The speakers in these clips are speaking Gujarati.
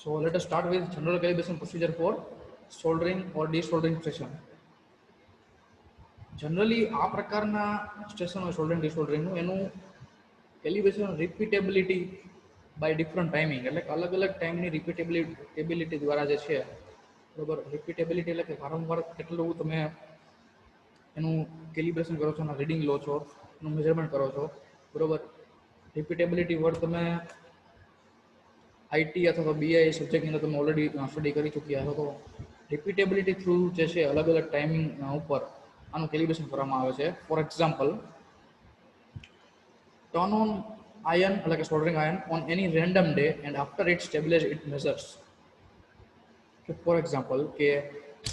So let us start with general calibration procedure for soldering or desoldering station. Generally આ પ્રકારના સ્ટેશન હોય સોલ્ડરિંગ ડિસોલ્ડરિંગનું એનું કેલિબ્રેશન રિપીટેબિલિટી બાય ડિફરન્ટ ટાઈમિંગ એટલે કે અલગ અલગ ટાઈમની રિપીટેબિલિટી દ્વારા જે છે બરાબર. રિપીટેબિલિટી એટલે કે વારંવાર કેટલું તમે એનું કેલિબ્રેશન કરો છો અને રીડિંગ લો છો, એનું મેઝરમેન્ટ કરો છો બરાબર. રિપીટેબિલિટી વર્ડ તમે આઈટી અથવા તો બીઆઈ સબ્જેક્ટની અંદર તમે ઓલરેડી સ્ટડી કરી ચૂક્યા છો. તો રિપીટેબિલિટી થ્રુ જે છે અલગ અલગ ટાઈમિંગ ઉપર આનું કેલિબ્રેશન કરવામાં આવે છે. For example, turn on iron like a soldering iron on any random day and after it stabilize it measures. કે ફોર એક્ઝામ્પલ કે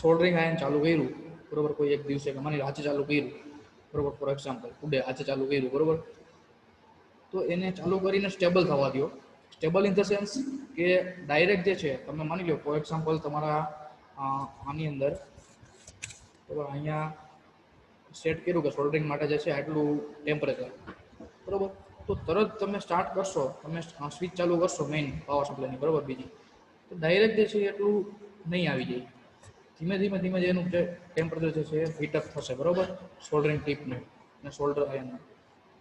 સોલ્ડરિંગ આયન ચાલુ કર્યું બરોબર કોઈ એક દિવસે કે માની આજે ચાલુ કર્યું બરોબર, ફોર એક્ઝામ્પલ ટુડે આજે ચાલુ કર્યું બરોબર, તો એને ચાલુ કરીને સ્ટેબલ થવા દો. સ્ટેબલ ઇન ધ સેન્સ કે ડાયરેક્ટ જે છે તમે માની લો ફોર એક્ઝામ્પલ તમારા આની અંદર બરાબર અહીંયા સેટ કર્યું કે સોલ્ડરિંગ માટે જે છે આટલું ટેમ્પરેચર બરાબર, તો તરત તમે સ્ટાર્ટ કરશો, તમે સ્વિચ ચાલુ કરશો મેઇન પાવર સપ્લાયની બરાબર બીજી, તો ડાયરેક્ટ જે છે એટલું નહીં આવી જાય. ધીમે ધીમે ધીમે જે એનું ટેમ્પરેચર જે છે હીટઅપ થશે બરાબર સોલ્ડરિંગ ટીપનું અને સોલ્ડર આયનનું.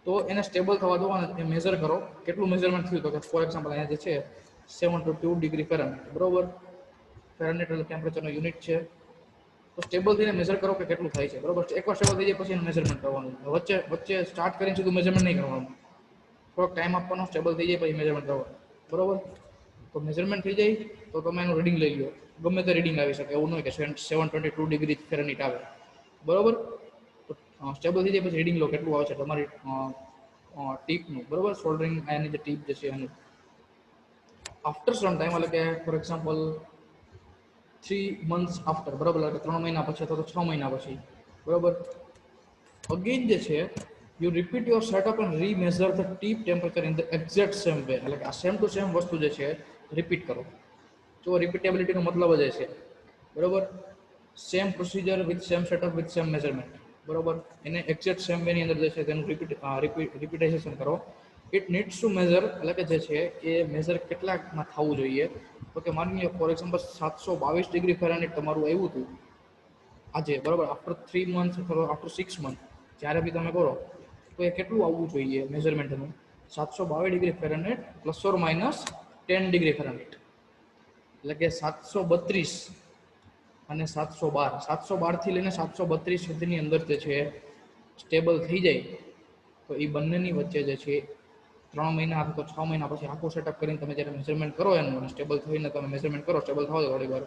તો એને સ્ટેબલ થવા દો અને એ મેઝર કરો કેટલું મેઝરમેન્ટ થયું. તો કે ફોર એક્ઝામ્પલ અહીંયા જે છે 72 ડિગ્રી ફેરનહીટ બરાબર, ફેરનહીટ એટલે ટેમ્પરેચરનો યુનિટ છે. તો સ્ટેબલ થઈને મેઝર કરો કે કેટલું થાય છે બરાબર. એકવાર સ્ટેબલ થઈ જાય પછી એનું મેઝરમેન્ટ કરવાનું, વચ્ચે વચ્ચે સ્ટાર્ટ કરીને સીધું મેઝરમેન્ટ નહીં કરવાનું, થોડોક ટાઈમ આપવાનો, સ્ટેબલ થઈ જાય પછી મેઝરમેન્ટ કરવાનું બરાબર. તો મેઝરમેન્ટ થઈ જાય તો તમે એનું રીડિંગ લઈ લો, ગમે તે રીડિંગ આવી શકે, એવું નહીં કે 722 ડિગ્રી ફેરનહીટ આવે બરાબર. તો સ્ટેબલ થઈ જાય પછી રીડિંગ લો કેટલું આવે છે તમારી ટીપનું બરાબર, સોલ્ડરિંગ આયનની જે ટીપ જે છે એનું. આફ્ટર સમ ટાઈમ એટલે કે ફોર એક્ઝામ્પલ 3 months આફ્ટર બરાબર, એટલે 3 મહિના પછી અથવા તો 6 મહિના પછી બરાબર, અગેન જે છે you repeat your setup and remeasure the tip temperature in the exact same way. એટલે કે આ સેમ ટુ સેમ વસ્તુ જે છે રિપીટ કરો. જો રિપીટેબિલિટીનો મતલબ જ છે બરાબર, same procedure with same setup with same measurement બરાબર, એને એક્ઝેક્ટ સેમ વેની અંદર જે છે તેનું રિપીટેશન કરો. ઇટ નીડ્સ ટુ મેઝર એટલે કે જે છે એ મેઝર કેટલાકમાં થવું જોઈએ. તો કે માની લો ફોર એક્ઝામ્પલ 722 ડિગ્રી ફેરનહીટ તમારું આવ્યું હતું આજે બરાબર, આફ્ટર 3 months અથવા આફ્ટર 6 months જ્યારે બી તમે કરો તો એ કેટલું આવવું જોઈએ મેઝરમેન્ટનું 722 degree Fahrenheit plus or minus 10 degree Fahrenheit. એટલે કે 732 અને 712, 712 થી લઈને 732 સુધીની અંદર જે છે સ્ટેબલ થઈ જાય તો એ બંનેની વચ્ચે જે છે 3 મહિના અથવા તો 6 મહિના પછી આખું સેટઅપ કરીને તમે જ્યારે મેઝરમેન્ટ કરો એનું અને સ્ટેબલ થઈને તમે મેઝરમેન્ટ કરો, સ્ટેબલ થવા દો થોડી વાર,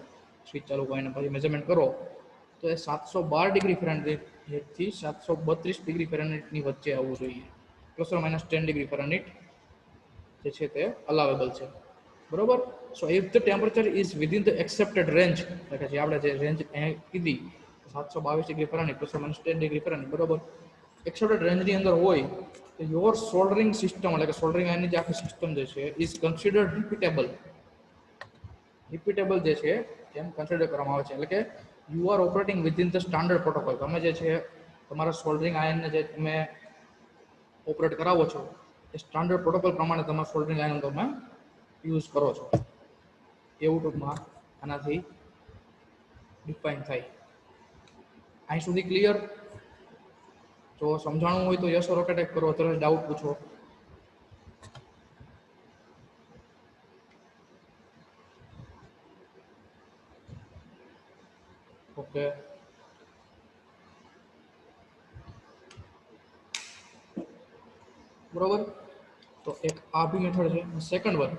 સ્વિચ ચાલુ કરીને પછી મેઝરમેન્ટ કરો તો એ 712 ડિગ્રી ફેરનહીટથી 732 ડિગ્રી ફેરનહીટની વચ્ચે આવવું જોઈએ, plus or minus 10 degree Fahrenheit જે છે તે અલાવેબલ છે બરોબર. સો if the temperature is within the accepted range, એટલે કે જે આપણે જે રેન્જ કીધી 722 degree Fahrenheit plus or minus 10 degree Fahrenheit બરોબર, એક્સેપ્ટેડ રેન્જની અંદર હોય તો યોર સોલ્ડરિંગ સિસ્ટમ એટલે કે સોલ્ડરિંગ આયનની જે આખી સિસ્ટમ જે છે ઇઝ કન્સિડર્ડ રિપીટેબલ. રિપીટેબલ જે છે એમ કન્સિડર કરવામાં આવે છે. એટલે કે you are operating within the standard protocol. તમે જે છે તમારા સોલ્ડરિંગ આયનને જે તમે ઓપરેટ કરાવો છો એ સ્ટાન્ડર્ડ પ્રોટોકોલ પ્રમાણે તમારા સોલ્ડરિંગ આયન તમે યુઝ કરો છો, એવું ટૂંકમાં આનાથી ડિફાઇન થાય. અહીં સુધી ક્લિયર? જો સમજાણું હોય તો યસ ઓર ઓકે ટાઈપ કરો, અત્યારે ડાઉટ પૂછો. ઓકે, બરોબર. તો એક આ બી મેથડ છે. Second one,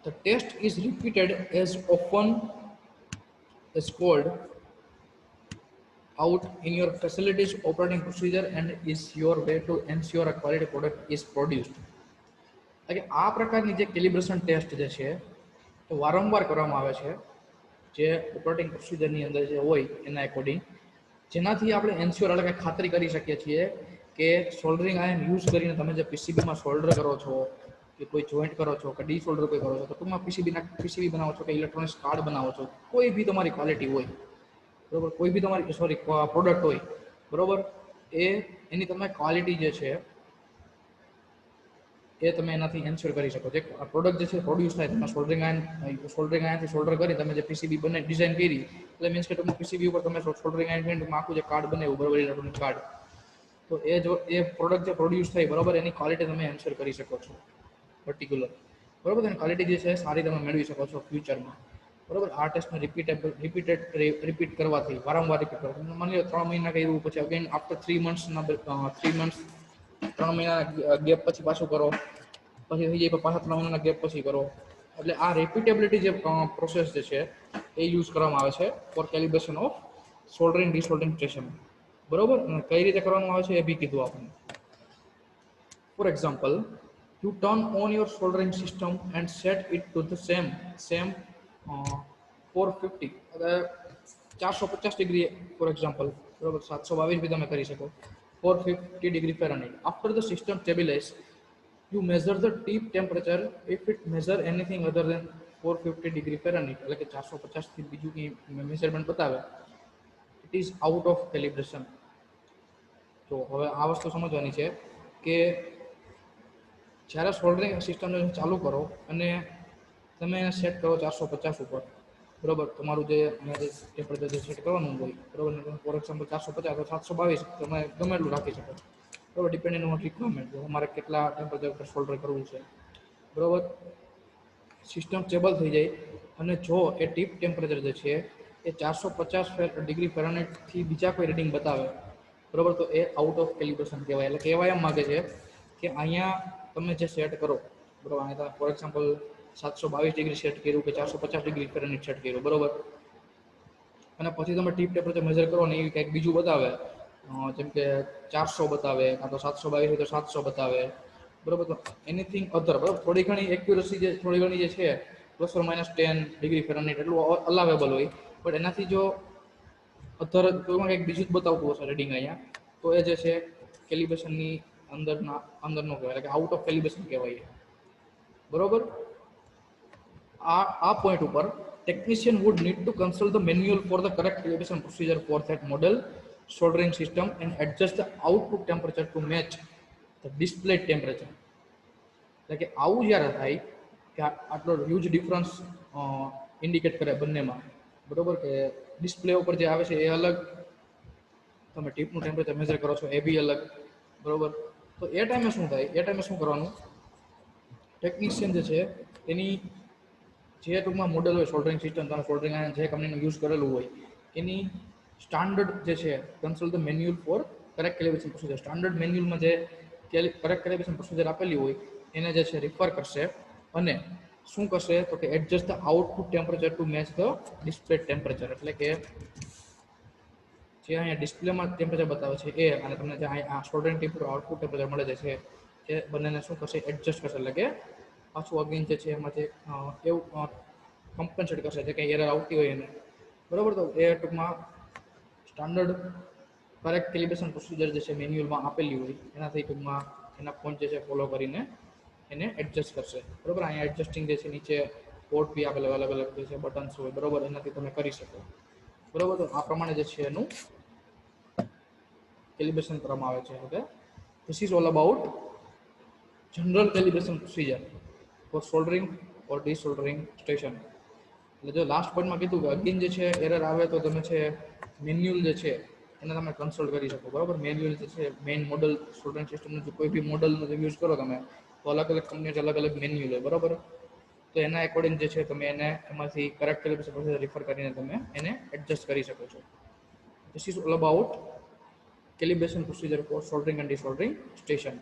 the test is repeated as often as called out in your facility's operating procedure and is your way to ensure a quality product is produced. એટલે આ પ્રકારની જે કેલિબ્રેશન ટેસ્ટ જે છે તો વારંવાર કરવામાં આવે છે જે ઓપરેટિંગ પ્રોસિજરની અંદર જે હોય એના એકોર્ડિંગ, જેનાથી આપણે એન્શ્યોર એટલે કે ખાતરી કરી શકીએ છીએ કે સોલ્ડરિંગ આયન યુઝ કરીને તમે જે પીસીબીમાં સોલ્ડર કરો છો કે કોઈ જોઈન્ટ કરો છો કે ડીસોલ્ડર કોઈ કરો છો, તો ટૂંકમાં પીસીબી બનાવો છો કે ઇલેક્ટ્રોનિક્સ કાર્ડ બનાવો છો, કોઈ બી તમારી ક્વોલિટી હોય બરોબર, કોઈ બી તમારી પ્રોડક્ટ હોય બરોબર, એની તમે ક્વોલિટી જે છે એ તમે એનાથી એન્શ્યોર કરી શકો. જે પ્રોડક્ટ જે છે પ્રોડ્યુસ થાય તમે સોલ્ડરિંગ આયનથી સોલ્ડર કરી તમે જે પીસીબી બને ડિઝાઇન કરી, એટલે મીન્સ કે તમે પીસીબી ઉપર તમે સોલ્ડરિંગ આયન કરીને આખું જે કાર્ડ બનાવ્યું બરાબર ઇલેક્ટ્રોનિક કાર્ડ, તો એ જો એ પ્રોડક્ટ જે પ્રોડ્યુસ થાય બરાબર એની ક્વોલિટી તમે એન્શ્યોર કરી શકો છો પર્ટિક્યુલર, બરાબર. એની ક્વોલિટી જે છે સારી તમે મેળવી શકો છો ફ્યુચરમાં, બરાબર. આ ટેસ્ટને રિપીટ કરવાથી વારંવાર રિપીટ કરવા, માની લો 3 મહિના કર્યું પછી અગેન આફ્ટર 3 મંથ્સ 3 મહિના ગેપ પછી પાછું કરો, પછી થઈ જાય પાછા 3 મહિનાના ગેપ પછી કરો. એટલે આ રિપીટેબિલિટી જે પ્રોસેસ જે છે એ યુઝ કરવામાં આવે છે for calibration of soldering desoldering station, બરોબર. અને કઈ રીતે કરવામાં આવે છે એ બી કીધું આપણે. For example, you turn on your soldering system and set it to the same 450 એટલે 450 ડિગ્રી ફોર એક્ઝામ્પલ, બરોબર. 722 બી તમે કરી શકો, 450 degree Fahrenheit. After the system stabilize, you measure the tip temperature. If it measure anything other than 450 degree Fahrenheit, એટલે કે 450 થી બીજું કંઈ મેઝરમેન્ટ બતાવે, it is out of calibration. તો હવે આ વસ્તુ સમજવાની છે કે જ્યારે સોલ્ડરિંગ સિસ્ટમને ચાલુ કરો અને તમે એને સેટ કરો 450 ઉપર, બરોબર. તમારું જે ટેમ્પરેચર જે સેટ કરવાનું હોય, બરોબર. ફોર એક્ઝામ્પલ 450 તો 722 તમે ગમે એટલું રાખી શકો, બરોબર. ડિપેન્ડિંગ ઓન રિક્વાયરમેન્ટ, અમારે કેટલા ટેમ્પરેચર પર સોલ્ડર કરવું છે, બરોબર. સિસ્ટમ સ્ટેબલ થઈ જાય અને જો એ ટીપ ટેમ્પરેચર જે છે એ 450 ડિગ્રી ફેરનહીટથી બીજા કોઈ રીડિંગ બતાવે, બરોબર, તો એ આઉટ ઓફ કેલિબ્રેશન કહેવાય. એટલે કહેવાય એમ માગે છે કે અહીંયા તમે જે સેટ કરો, બરોબર, અહીંયા તમે ફોર એક્ઝામ્પલ 722 ડિગ્રી સેટ કર્યું કે 450 ડિગ્રી ફેરનહીટ સેટ કર્યું, બરોબર. અને પછી તમે ટીપ ટેમ્પરેચર મેઝર કરો ને એ કંઈક બીજું બતાવે, જેમ કે 400 બતાવે, કાં તો 722 હોય તો 700 બતાવે, બરોબર. તો એનીથિંગ અધર, બરોબર, થોડી ઘણી એક્યુરસી જે થોડી ઘણી જે છે ±10 ડિગ્રી ફેરનહીટ એટલું અલાવેબલ હોય, બટ એનાથી જો અધર કોઈમાં કંઈક બીજું જ બતાવતું હશે રીડિંગ અહીંયા, તો એ જે છે કેલિબ્રેશનની અંદરનો કહેવાય, એટલે કે આઉટ ઓફ કેલિબ્રેશન કહેવાય, બરોબર. આ પોઈન્ટ ઉપર technician would need to consult the manual for the correct calibration procedure for that model soldering system and adjust the output temperature to match the displayed temperature. એટલે કે આવું જ્યારે થાય કે આટલો હ્યુજ ડિફરન્સ ઇન્ડિકેટ કરે બંનેમાં, બરોબર, કે ડિસ્પ્લે ઉપર જે આવે છે એ અલગ, તમે ટીપનું ટેમ્પરેચર મેઝર કરો છો એ બી અલગ, બરોબર. તો એ ટાઈમે શું થાય, એ ટાઈમે શું કરવાનું, ટેકનિશિયન જે છે એની જે ટૂંકમાં મોડેલ હોય સોલ્ડરિંગ સિસ્ટમ, તમે સોલ્ડરિંગ આયન જે કંપનીનું યુઝ કરેલું હોય એની સ્ટાન્ડર્ડ જે છે consult the manual for correct calibration procedure, standard મેન્યુઅલમાં જે કરેક્ટ કેલિબ્રેશન પ્રોસિજર આપેલી હોય એને જે છે રિફર કરશે અને શું કરશે તો કે adjust the output temperature to match the display temperature. એટલે કે જે અહીંયા ડિસ્પ્લેમાં ટેમ્પરેચર બતાવે છે એ અને તમને જે આ સોલ્ડરિંગ ટીપ આઉટપુટ ટેમ્પરેચર મળે છે એ બંનેને શું કરશે, એડજસ્ટ કરશે. એટલે કે પાછું અગેન જે છે એમાં જે એવું કમ્પન્સેટ કરશે જે કંઈ એરર આવતી હોય એને, બરોબર. તો એ ટૂંકમાં સ્ટાન્ડર્ડ કરેક્ટ કેલિબ્રેશન પ્રોસિજર જે છે મેન્યુઅલમાં આપેલી હોય એનાથી ટૂંકમાં એના પોઈન્ટ જે છે ફોલો કરીને એને એડજસ્ટ કરશે, બરોબર. અહીંયા એડજસ્ટિંગ જે છે નીચે પોર્ટ બી આપેલા અલગ અલગ જે છે બટન્સ હોય, બરોબર, એનાથી તમે કરી શકો, બરોબર. તો આ પ્રમાણે જે છે એનું કેલિબ્રેશન કરવામાં આવે છે. Okay, this is all about general calibration procedure for soldering or desoldering station. એટલે જો લાસ્ટ પોઈન્ટમાં કીધું કે અગેન જે છે એરર આવે તો તમે છે મેન્યુઅલ જે છે એને તમે કન્સલ્ટ કરી શકો, બરાબર. મેન્યુઅલ જે છે મેઇન મોડલ સોલ્ડરિંગ સિસ્ટમનું જો કોઈ બી મોડલનો યુઝ કરો તમે તો અલગ અલગ કંપનીઓ અલગ અલગ મેન્યુઅલ હોય, બરાબર. તો એના એકોર્ડિંગ જે છે તમે એને એમાંથી કરેક્ટ કેલિબ્રેશન પ્રોસિજર રિફર કરીને તમે એને એડજસ્ટ કરી શકો છો. This is all about calibration procedure for soldering and desoldering station.